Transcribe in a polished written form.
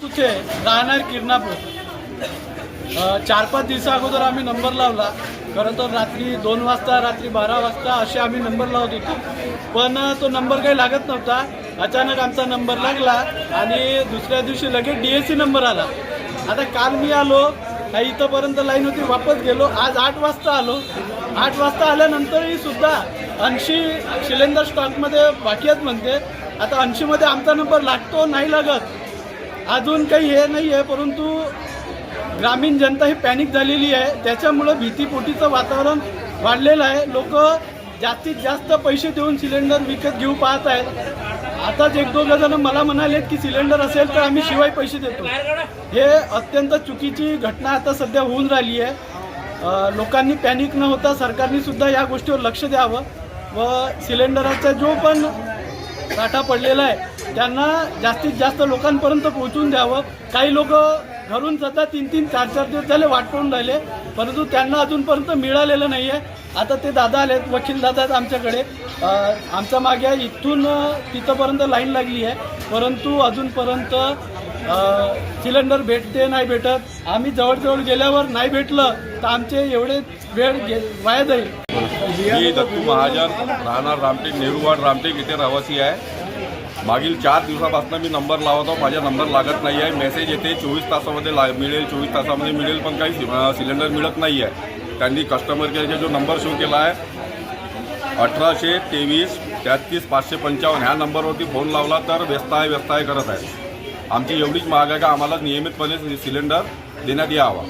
तुझे राहणार किरणापूर 4-5 दिवसा अगोदर आम्ही नंबर लावला. खरं तर रात्री 2 वाजता, रात्री 12 वाजता असे आम्ही नंबर लावत होतो, पण तो नंबर काही लागत नव्हता. अचानक आमचा नंबर लागला आणि दुसऱ्या दिवशी लगेच DSC नंबर आला. आता काल मी आलो, इथंपर्यंत लाईन होती, वापस गेलो. आज 8 वाजता आलो. 8 वाजता आल्यानंतरही सुद्धा 80 सिलेंडर स्टॉकमध्ये बाकी आहेत म्हणते. आता 80मध्ये आमचा नंबर लागतो नाही लागत अजून काही हे नाही आहे, परंतु ग्रामीण जनता ही पॅनिक झालेली आहे. त्याच्यामुळं भीतीपोटीचं वातावरण वाढलेलं आहे. लोक जास्तीत जास्त पैसे देऊन सिलेंडर विकत घेऊ पाहत आहेत. आताच 1-2 जण मला म्हणालेत की सिलेंडर असेल तर आम्ही शिवाय पैसे देतो. हे अत्यंत चुकीची घटना आता सध्या होऊन राहिली आहे. लोकांनी पॅनिक न होता सरकारने सुद्धा या गोष्टीवर लक्ष द्यावं व सिलेंडरचा जो पण साठा पडलेला आहे त्यांना जास्तीत जास्त लोकांपर्यंत पोहोचून द्यावं. काही लोक घरून सुद्धा 3-3, 4-4 दिवस झाले वाट पाहून राहिले, परंतु त्यांना अजूनपर्यंत मिळालेलं नाही आहे. आता ते दादा आलेत, वकील दादा आहेत आमच्याकडे. आमच्या मागे इथून तिथंपर्यंत लाईन लागली आहे, परंतु अजूनपर्यंत सिलेंडर भेटते नाही भेटत. आम्ही जवळजवळ गेल्यावर नाही भेटलं तर आमचे एवढे वेळ वाया जाईल. मी दत्तू महाजन, राहणार रामटेक, नेहरूवाड रामटेक इथे रहिवासी आहे. मागील 4 दिवसापासून मी नंबर लावतो, माझा नंबर लागत नाही आहे. मेसेज येते 24 तासामध्ये मिळेल, 24 तासामध्ये मिळेल, पण काही सिलेंडर मिळत नाही आहे. त्यांनी कस्टमर केअरचा जो नंबर शो केला आहे 1823 33 555 ह्या नंबरवरती फोन लावला तर व्यस्त आहे करत आहे. आमची एवढीच माग आहे का आम्हाला नियमितपणे सिलेंडर देण्यात यावा.